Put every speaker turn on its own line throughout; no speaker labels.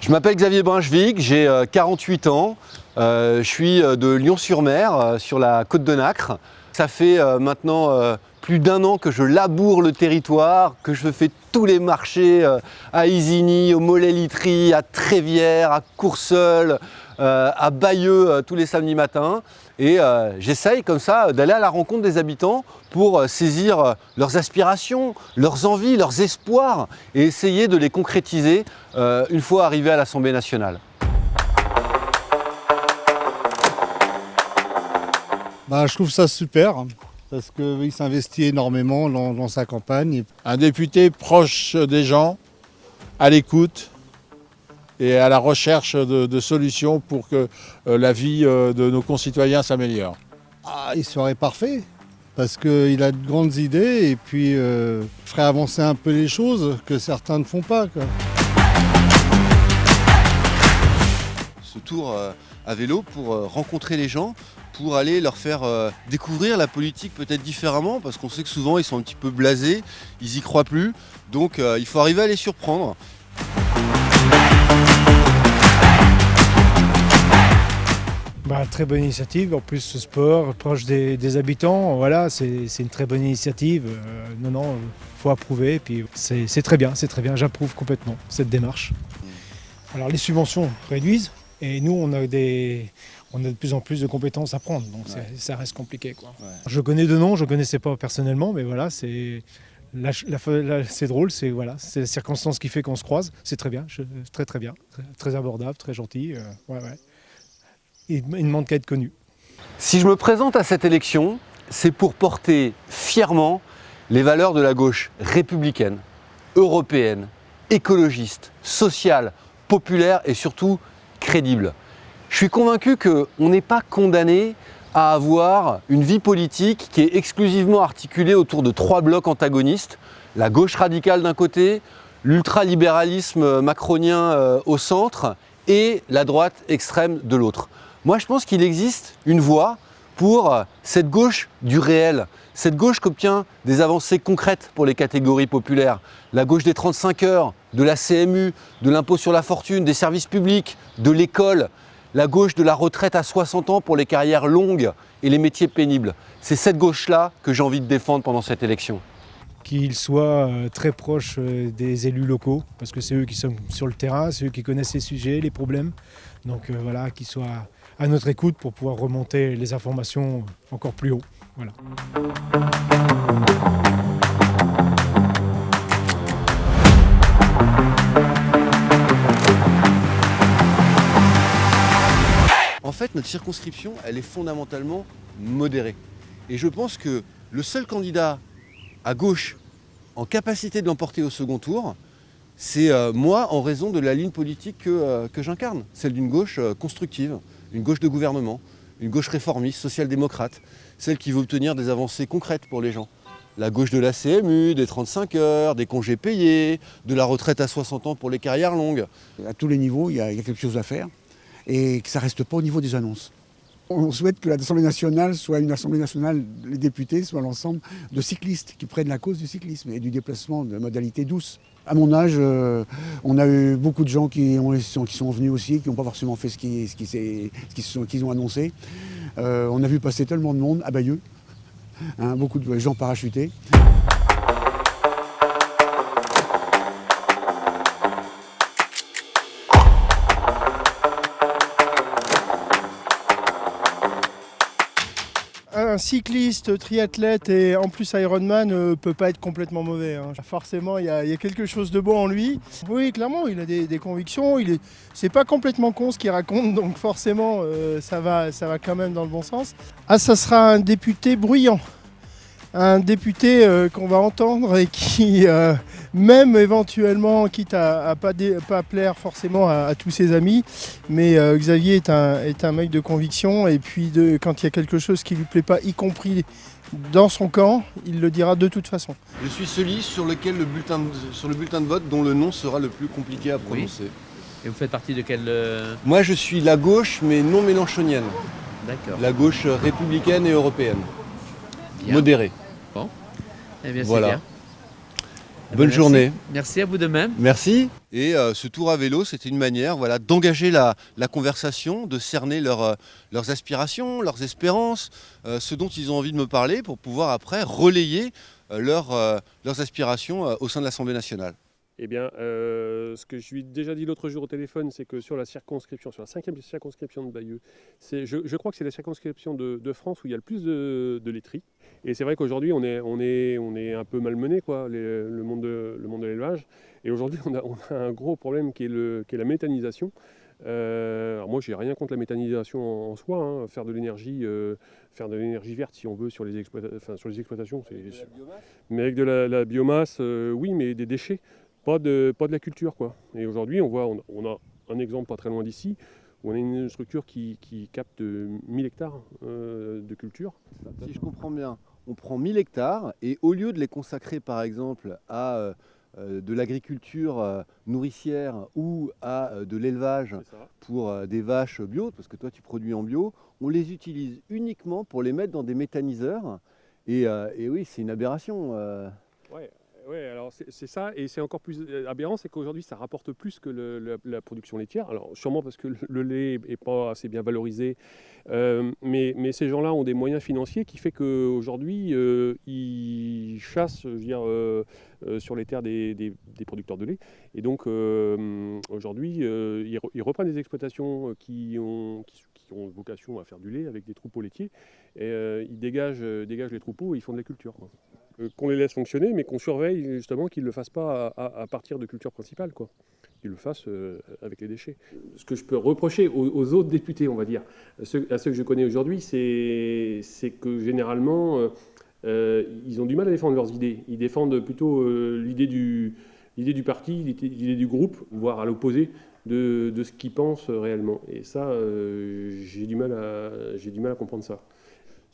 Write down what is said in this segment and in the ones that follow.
Je m'appelle Xavier Brunswick, j'ai 48 ans, je suis de Lyon-sur-Mer, sur la côte de Nacre. Ça fait maintenant plus d'1 an que je laboure le territoire, que je fais tous les marchés à Isigny, au Mollet-Litry, à Trévière, à Courseulles, à Bayeux tous les samedis matins. Et j'essaye comme ça d'aller à la rencontre des habitants pour saisir leurs aspirations, leurs envies, leurs espoirs et essayer de les concrétiser une fois arrivés à l'Assemblée nationale.
Je trouve ça super parce qu'il s'investit énormément dans sa campagne.
Un député proche des gens, à l'écoute et à la recherche de solutions pour que la vie de nos concitoyens s'améliore.
Il serait parfait parce qu'il a de grandes idées et puis ferait avancer un peu les choses que certains ne font pas, quoi.
Ce tour à vélo pour rencontrer les gens, pour aller leur faire découvrir la politique peut-être différemment, parce qu'on sait que souvent ils sont un petit peu blasés, ils y croient plus, donc il faut arriver à les surprendre.
Très bonne initiative, en plus ce sport proche des habitants, voilà, c'est une très bonne initiative. Non, faut approuver, et puis c'est très bien, j'approuve complètement cette démarche. Alors les subventions réduisent, et nous on a de plus en plus de compétences à prendre, donc ça reste compliqué, quoi. Ouais. Je connais de noms, je ne connaissais pas personnellement, mais voilà, c'est drôle, c'est la circonstance qui fait qu'on se croise, c'est très bien, très bien, très abordable, très gentil, ouais. Il ne demande qu'à être connu.
Si je me présente à cette élection, c'est pour porter fièrement les valeurs de la gauche républicaine, européenne, écologiste, sociale, populaire et surtout crédible. Je suis convaincu qu'on n'est pas condamné à avoir une vie politique qui est exclusivement articulée autour de 3 blocs antagonistes, la gauche radicale d'un côté, l'ultralibéralisme macronien au centre et la droite extrême de l'autre. Moi, je pense qu'il existe une voie pour cette gauche du réel, cette gauche qui obtient des avancées concrètes pour les catégories populaires. La gauche des 35 heures, de la CMU, de l'impôt sur la fortune, des services publics, de l'école. La gauche de la retraite à 60 ans pour les carrières longues et les métiers pénibles. C'est cette gauche-là que j'ai envie de défendre pendant cette élection.
Qu'ils soient très proches des élus locaux, parce que c'est eux qui sont sur le terrain, c'est eux qui connaissent les sujets, les problèmes. Donc voilà, qu'ils soient à notre écoute pour pouvoir remonter les informations encore plus haut. Voilà.
En fait, notre circonscription, elle est fondamentalement modérée. Et je pense que le seul candidat à gauche en capacité de l'emporter au second tour, c'est moi en raison de la ligne politique que j'incarne, celle d'une gauche constructive, une gauche de gouvernement, une gauche réformiste, social-démocrate, celle qui veut obtenir des avancées concrètes pour les gens. La gauche de la CMU, des 35 heures, des congés payés, de la retraite à 60 ans pour les carrières longues.
À tous les niveaux, il y a quelque chose à faire et que ça ne reste pas au niveau des annonces. On souhaite que l'Assemblée nationale soit une Assemblée nationale, les députés soient l'ensemble de cyclistes qui prennent la cause du cyclisme et du déplacement de modalités douces. À mon âge, on a eu beaucoup de gens qui sont venus aussi, qui n'ont pas forcément fait ce qu'ils ont annoncé. On a vu passer tellement de monde à Bayeux, beaucoup de gens parachutés.
Un cycliste, triathlète et en plus Ironman ne peut pas être complètement mauvais. Forcément, il y a quelque chose de bon en lui. Oui, clairement, il a des convictions. C'est pas complètement con ce qu'il raconte, donc forcément, ça va quand même dans le bon sens. Ça sera un député bruyant. Un député qu'on va entendre et qui, même éventuellement, quitte à pas plaire forcément à tous ses amis, mais Xavier est un mec de conviction et puis quand il y a quelque chose qui lui plaît pas, y compris dans son camp, il le dira de toute façon.
Je suis celui sur lequel sur le bulletin de vote dont le nom sera le plus compliqué à prononcer.
Oui. Et vous faites partie de quelle...
Moi, je suis la gauche, mais non mélenchonienne.
D'accord.
La gauche républicaine et européenne.
Bien.
Modérée.
Bon. Eh bien, c'est
voilà.
bien.
Bonne journée.
Merci à vous de même.
Merci. Et ce tour à vélo, c'était une manière d'engager la conversation, de cerner leurs aspirations, leurs espérances, ce dont ils ont envie de me parler pour pouvoir après relayer leurs aspirations au sein de l'Assemblée nationale.
Eh bien, ce que je lui ai déjà dit l'autre jour au téléphone, c'est que sur la circonscription, sur la 5e circonscription de Bayeux, je crois que c'est la circonscription de France où il y a le plus de laiteries. Et c'est vrai qu'aujourd'hui, on est un peu malmené, quoi, le monde de l'élevage. Et aujourd'hui, on a un gros problème qui est la méthanisation. Alors moi, j'ai rien contre la méthanisation en soi, hein, faire de l'énergie verte, si on veut, sur les exploitations. Mais avec de la biomasse, oui, mais des déchets. Pas de la culture, quoi. Et aujourd'hui, on a un exemple pas très loin d'ici, où on a une structure qui capte 1000 hectares de culture.
Si je comprends bien, on prend 1000 hectares et au lieu de les consacrer par exemple à de l'agriculture nourricière ou à de l'élevage pour des vaches bio, parce que toi tu produis en bio, on les utilise uniquement pour les mettre dans des méthaniseurs. Et oui, c'est une aberration.
Oui, alors c'est ça, et c'est encore plus aberrant, c'est qu'aujourd'hui ça rapporte plus que la production laitière. Alors sûrement parce que le lait n'est pas assez bien valorisé, mais ces gens-là ont des moyens financiers qui fait qu'aujourd'hui ils chassent, je veux dire, sur les terres des producteurs de lait. Et donc aujourd'hui ils reprennent des exploitations qui ont vocation à faire du lait avec des troupeaux laitiers, et ils dégagent les troupeaux et ils font de la culture, quoi. Qu'on les laisse fonctionner, mais qu'on surveille justement qu'ils ne le fassent pas à partir de culture principale, quoi. Qu'ils le fassent avec les déchets. Ce que je peux reprocher aux autres députés, on va dire, à ceux que je connais aujourd'hui, c'est que généralement, ils ont du mal à défendre leurs idées. Ils défendent plutôt l'idée du parti, l'idée du groupe, voire à l'opposé de ce qu'ils pensent réellement. Et ça, j'ai du mal à comprendre ça.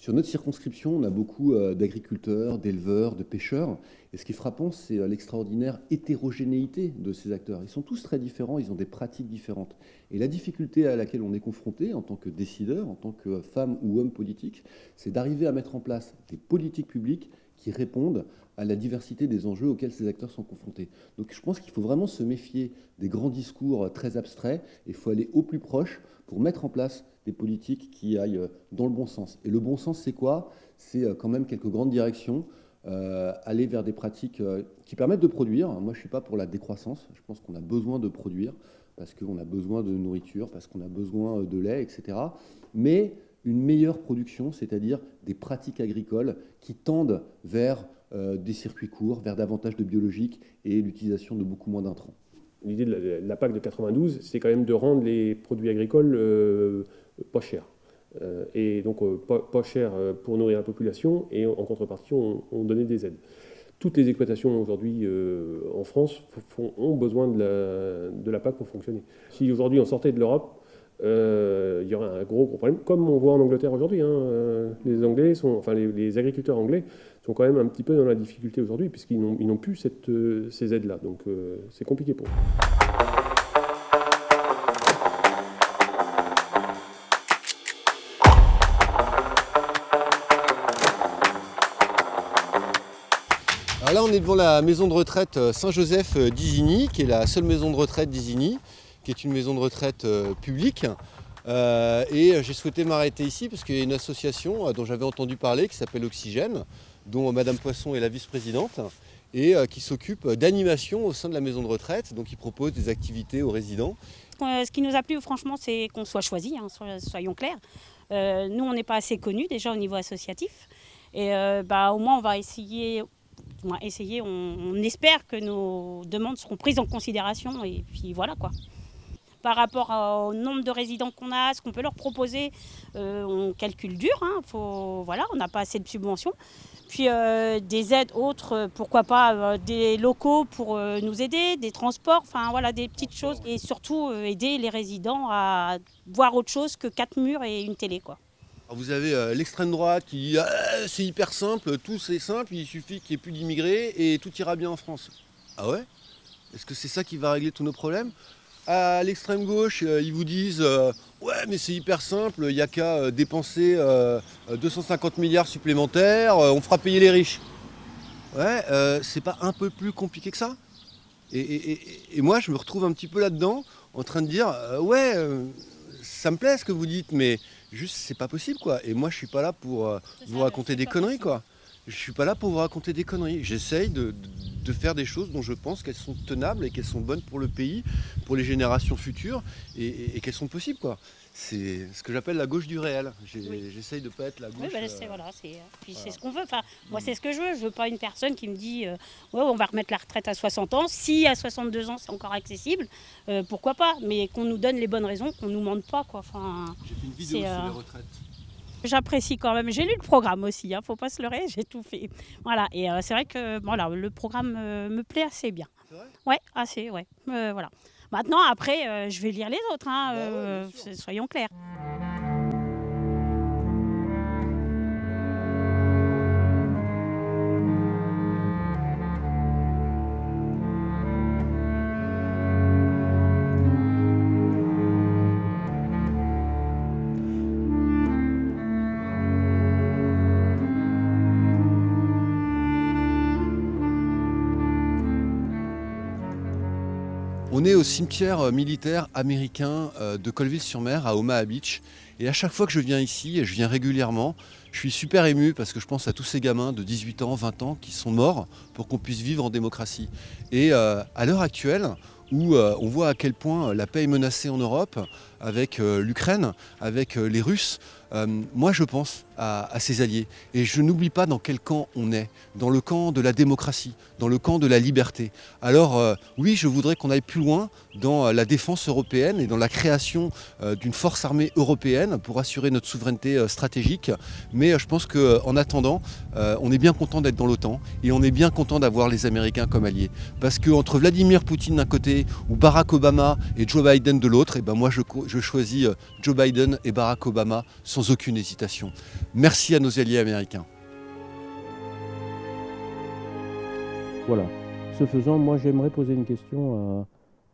Sur notre circonscription, on a beaucoup d'agriculteurs, d'éleveurs, de pêcheurs. Et ce qui est frappant, c'est l'extraordinaire hétérogénéité de ces acteurs. Ils sont tous très différents, ils ont des pratiques différentes. Et la difficulté à laquelle on est confronté en tant que décideur, en tant que femme ou homme politique, c'est d'arriver à mettre en place des politiques publiques qui répondent à la diversité des enjeux auxquels ces acteurs sont confrontés. Donc je pense qu'il faut vraiment se méfier des grands discours très abstraits. Il faut aller au plus proche pour mettre en place des politiques qui aillent dans le bon sens. Et le bon sens, c'est quoi? C'est quand même quelques grandes directions, aller vers des pratiques qui permettent de produire. Moi, je ne suis pas pour la décroissance. Je pense qu'on a besoin de produire parce qu'on a besoin de nourriture, parce qu'on a besoin de lait, etc. Mais une meilleure production, c'est-à-dire des pratiques agricoles qui tendent vers des circuits courts, vers davantage de biologique et l'utilisation de beaucoup moins d'intrants.
L'idée de la PAC de 92, c'est quand même de rendre les produits agricoles pas chers. Et donc pas chers pour nourrir la population, et en contrepartie, on donnait des aides. Toutes les exploitations aujourd'hui en France ont besoin de la PAC pour fonctionner. Si aujourd'hui on sortait de l'Europe, il y aurait un gros problème, comme on voit en Angleterre aujourd'hui. Les agriculteurs anglais sont quand même un petit peu dans la difficulté aujourd'hui, puisqu'ils n'ont plus ces aides-là. Donc c'est compliqué pour eux.
Alors là, on est devant la maison de retraite Saint-Joseph d'Isigny, qui est la seule maison de retraite d'Isigny, qui est une maison de retraite publique. Et j'ai souhaité m'arrêter ici parce qu'il y a une association dont j'avais entendu parler qui s'appelle Oxygène, dont Madame Poisson est la vice-présidente, et qui s'occupe d'animation au sein de la maison de retraite. Donc ils proposent des activités aux résidents.
Ce qui nous a plu franchement, c'est qu'on soit choisis, hein, soyons clairs. Nous, on n'est pas assez connus déjà au niveau associatif. Et au moins, on va essayer, on espère que nos demandes seront prises en considération. Et puis voilà quoi. Par rapport au nombre de résidents qu'on a, ce qu'on peut leur proposer, on calcule dur, hein, on n'a pas assez de subventions. Puis des aides autres, pourquoi pas des locaux pour nous aider, des transports, enfin voilà, des petites choses. Et surtout aider les résidents à voir autre chose que 4 murs et une télé, quoi.
Alors vous avez l'extrême droite qui dit c'est hyper simple, tout c'est simple, il suffit qu'il n'y ait plus d'immigrés et tout ira bien en France. Ah ouais? Est-ce que c'est ça qui va régler tous nos problèmes? À l'extrême gauche, ils vous disent ouais mais c'est hyper simple, il n'y a qu'à dépenser 250 milliards supplémentaires, on fera payer les riches. Ouais, c'est pas un peu plus compliqué que ça? Et moi, je me retrouve un petit peu là-dedans, en train de dire, ça me plaît ce que vous dites, mais juste, c'est pas possible, quoi. Et moi, je suis pas là pour vous raconter des conneries, quoi. Je suis pas là pour vous raconter des conneries. J'essaye de faire des choses dont je pense qu'elles sont tenables et qu'elles sont bonnes pour le pays, pour les générations futures, et qu'elles sont possibles, quoi. C'est ce que j'appelle la gauche du réel. J'essaye de pas être la gauche.
Oui, puis c'est ce qu'on veut. Enfin, moi, c'est ce que je veux. Je veux pas une personne qui me dit ouais, on va remettre la retraite à 60 ans. Si à 62 ans, c'est encore accessible, pourquoi pas? Mais qu'on nous donne les bonnes raisons, qu'on nous mente pas, quoi. Enfin,
j'ai fait une vidéo sur les retraites.
J'apprécie quand même. J'ai lu le programme aussi, faut pas se leurrer, j'ai tout fait. Voilà, et c'est vrai que voilà, le programme me plaît assez bien.
C'est vrai?
Ouais, assez, ouais. Voilà. Maintenant, après, je vais lire les autres, soyons clairs.
On est au cimetière militaire américain de Colville-sur-Mer à Omaha Beach. Et à chaque fois que je viens ici, et je viens régulièrement, je suis super ému parce que je pense à tous ces gamins de 18 ans, 20 ans qui sont morts pour qu'on puisse vivre en démocratie. Et à l'heure actuelle, où on voit à quel point la paix est menacée en Europe, avec l'Ukraine, avec les Russes, moi je pense à ces alliés. Et je n'oublie pas dans quel camp on est, dans le camp de la démocratie, dans le camp de la liberté. Alors oui, je voudrais qu'on aille plus loin dans la défense européenne et dans la création d'une force armée européenne pour assurer notre souveraineté stratégique. Mais je pense qu'en attendant, on est bien content d'être dans l'OTAN et on est bien content d'avoir les Américains comme alliés. Parce qu'entre Vladimir Poutine d'un côté ou Barack Obama et Joe Biden de l'autre, et ben moi je choisis Joe Biden et Barack Obama sans aucune hésitation. Merci à nos alliés américains.
Voilà. Ce faisant, moi j'aimerais poser une question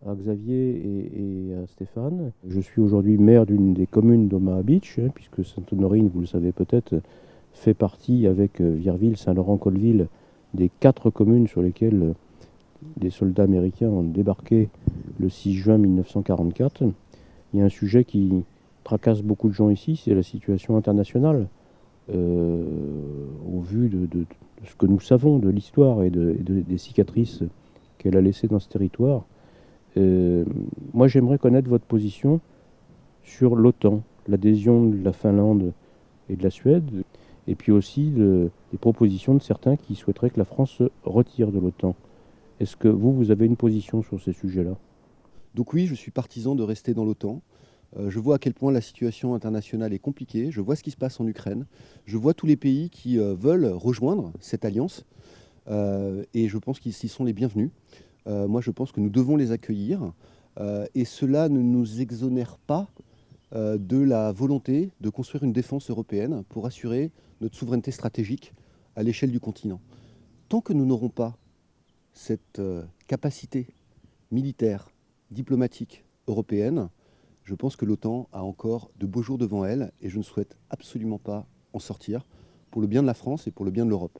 à Xavier et à Stéphane. Je suis aujourd'hui maire d'une des communes d'Omaha Beach, puisque Sainte-Honorine, vous le savez peut-être, fait partie avec Vierville, Saint-Laurent-Colville, des 4 communes sur lesquelles des soldats américains ont débarqué le 6 juin 1944. Il y a un sujet qui tracasse beaucoup de gens ici, c'est la situation internationale. Au vu de ce que nous savons de l'histoire et des cicatrices qu'elle a laissées dans ce territoire, moi j'aimerais connaître votre position sur l'OTAN, l'adhésion de la Finlande et de la Suède, et puis aussi les propositions de certains qui souhaiteraient que la France se retire de l'OTAN. Est-ce que vous avez une position sur ces sujets-là?
Donc oui, je suis partisan de rester dans l'OTAN. Je vois à quel point la situation internationale est compliquée. Je vois ce qui se passe en Ukraine. Je vois tous les pays qui veulent rejoindre cette alliance. Et je pense qu'ils y sont les bienvenus. Moi, je pense que nous devons les accueillir. Et cela ne nous exonère pas de la volonté de construire une défense européenne pour assurer notre souveraineté stratégique à l'échelle du continent. Tant que nous n'aurons pas cette capacité militaire, diplomatique européenne, je pense que l'OTAN a encore de beaux jours devant elle et je ne souhaite absolument pas en sortir pour le bien de la France et pour le bien de l'Europe.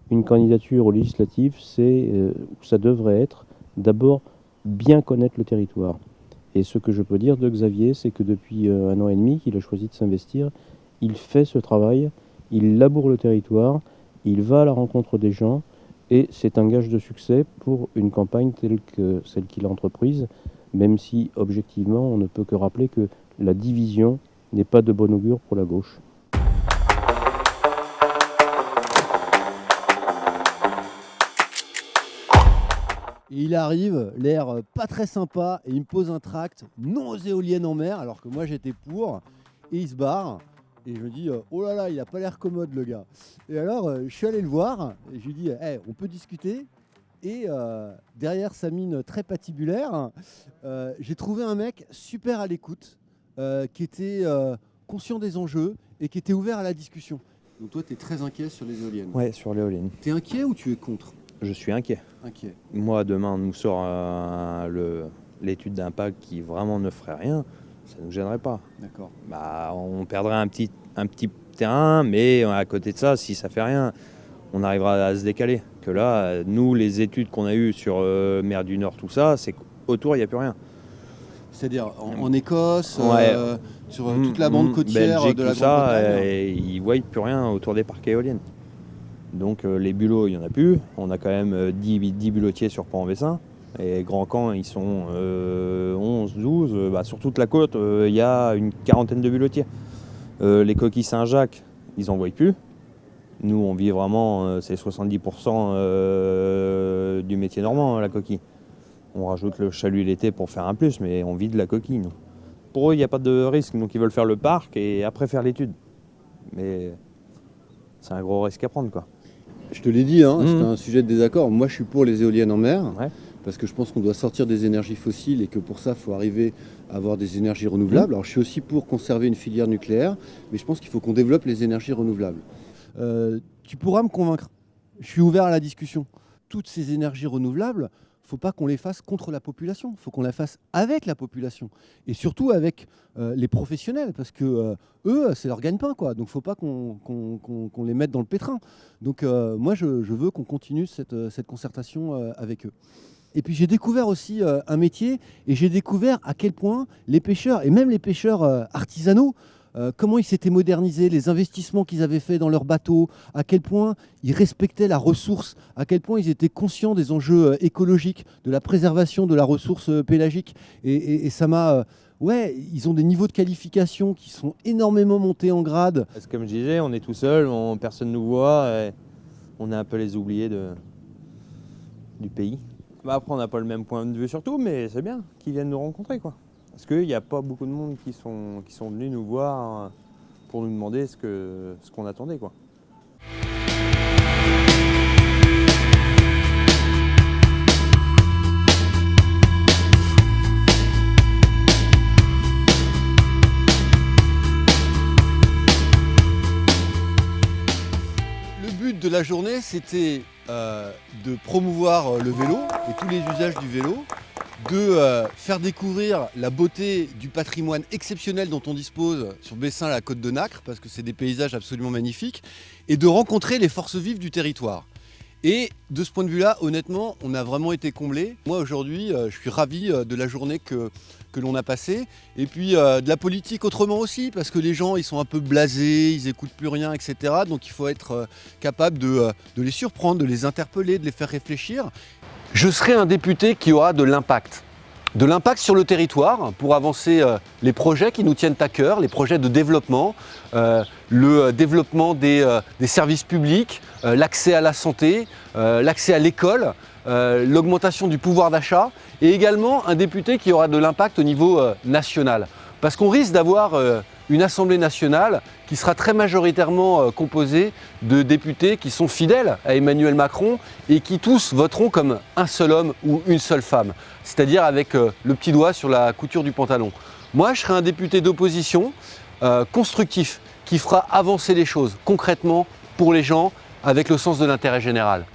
Une candidature aux législatives, ça devrait être d'abord bien connaître le territoire. Et ce que je peux dire de Xavier, c'est que depuis 1 an et demi qu'il a choisi de s'investir, il fait ce travail, il laboure le territoire, il va à la rencontre des gens et c'est un gage de succès pour une campagne telle que celle qu'il a entreprise, même si, objectivement, on ne peut que rappeler que la division n'est pas de bon augure pour la gauche.
Et il arrive, l'air pas très sympa, et il me pose un tract non aux éoliennes en mer, alors que moi j'étais pour, et il se barre. Et je me dis, oh là là, il a pas l'air commode le gars. Et alors, je suis allé le voir, et je lui dis, hey, on peut discuter. Et derrière sa mine très patibulaire, j'ai trouvé un mec super à l'écoute, qui était conscient des enjeux et qui était ouvert à la discussion. Donc toi, tu es très inquiet sur les éoliennes.
Ouais, sur l'éolienne.
Tu es inquiet ou tu es contre?
Je suis inquiet.
Inquiet.
Moi, demain, on nous sort l'étude d'impact qui vraiment ne ferait rien. Ça ne nous gênerait pas.
D'accord.
On perdrait un petit terrain, mais à côté de ça, si ça fait rien, on arrivera à se décaler. Que là, nous, les études qu'on a eues sur mer du Nord, tout ça, c'est qu'autour, il n'y a plus rien.
C'est-à-dire en Écosse,
Ouais.
sur toute la bande côtière
Belgique,
de la
tout ça,
Grande-Bretagne.
et ils ne voient plus rien autour des parcs éoliennes. Donc les bulots, il n'y en a plus. On a quand même 10 bulotiers sur Pont-en-Bessin. Et Grand Camp, ils sont 11, 12. Sur toute la côte, il y a une quarantaine de bulotiers. Les coquilles Saint-Jacques, ils n'en voient plus. Nous, on vit vraiment, c'est 70% du métier normand, la coquille. On rajoute le chalut l'été pour faire un plus, mais on vit de la coquille, nous. Pour eux, il n'y a pas de risque, donc ils veulent faire le parc et après faire l'étude. Mais c'est un gros risque à prendre, quoi.
Je te l'ai dit, c'est un sujet de désaccord. Moi, je suis pour les éoliennes en mer, parce que je pense qu'on doit sortir des énergies fossiles et que pour ça, il faut arriver à avoir des énergies renouvelables. Alors, je suis aussi pour conserver une filière nucléaire, mais je pense qu'il faut qu'on développe les énergies renouvelables. Tu pourras me convaincre. Je suis ouvert à la discussion. Toutes ces énergies renouvelables, il ne faut pas qu'on les fasse contre la population, il faut qu'on la fasse avec la population et surtout avec les professionnels parce que eux, c'est leur gagne-pain, quoi. Donc il ne faut pas qu'on les mette dans le pétrin. Donc moi, je veux qu'on continue cette concertation avec eux. Et puis j'ai découvert aussi un métier et j'ai découvert à quel point les pêcheurs, et même les pêcheurs artisanaux, comment ils s'étaient modernisés, les investissements qu'ils avaient faits dans leurs bateaux, à quel point ils respectaient la ressource, à quel point ils étaient conscients des enjeux écologiques, de la préservation de la ressource pélagique. Et ça m'a... ils ont des niveaux de qualification qui sont énormément montés en grade.
Parce que comme je disais, on est tout seul, personne ne nous voit, et on est un peu les oubliés du pays. Après, on n'a pas le même point de vue sur tout, mais c'est bien qu'ils viennent nous rencontrer, quoi. Parce qu'il n'y a pas beaucoup de monde qui sont venus nous voir pour nous demander ce qu'on attendait, quoi.
Le but de la journée, c'était de promouvoir le vélo et tous les usages du vélo, de faire découvrir la beauté du patrimoine exceptionnel dont on dispose sur Bessin, la côte de Nacre, parce que c'est des paysages absolument magnifiques, et de rencontrer les forces vives du territoire. Et de ce point de vue-là, honnêtement, on a vraiment été comblés. Moi, aujourd'hui, je suis ravi de la journée que l'on a passée. Et puis de la politique autrement aussi, parce que les gens, ils sont un peu blasés, ils n'écoutent plus rien, etc. Donc il faut être capable de les surprendre, de les interpeller, de les faire réfléchir. Je serai un député qui aura de l'impact. De l'impact sur le territoire pour avancer les projets qui nous tiennent à cœur, les projets de développement, le développement des services publics, l'accès à la santé, l'accès à l'école, l'augmentation du pouvoir d'achat et également un député qui aura de l'impact au niveau national. Parce qu'on risque d'avoir une Assemblée nationale qui sera très majoritairement composée de députés qui sont fidèles à Emmanuel Macron et qui tous voteront comme un seul homme ou une seule femme, c'est-à-dire avec le petit doigt sur la couture du pantalon. Moi, je serai un député d'opposition constructif qui fera avancer les choses concrètement pour les gens avec le sens de l'intérêt général.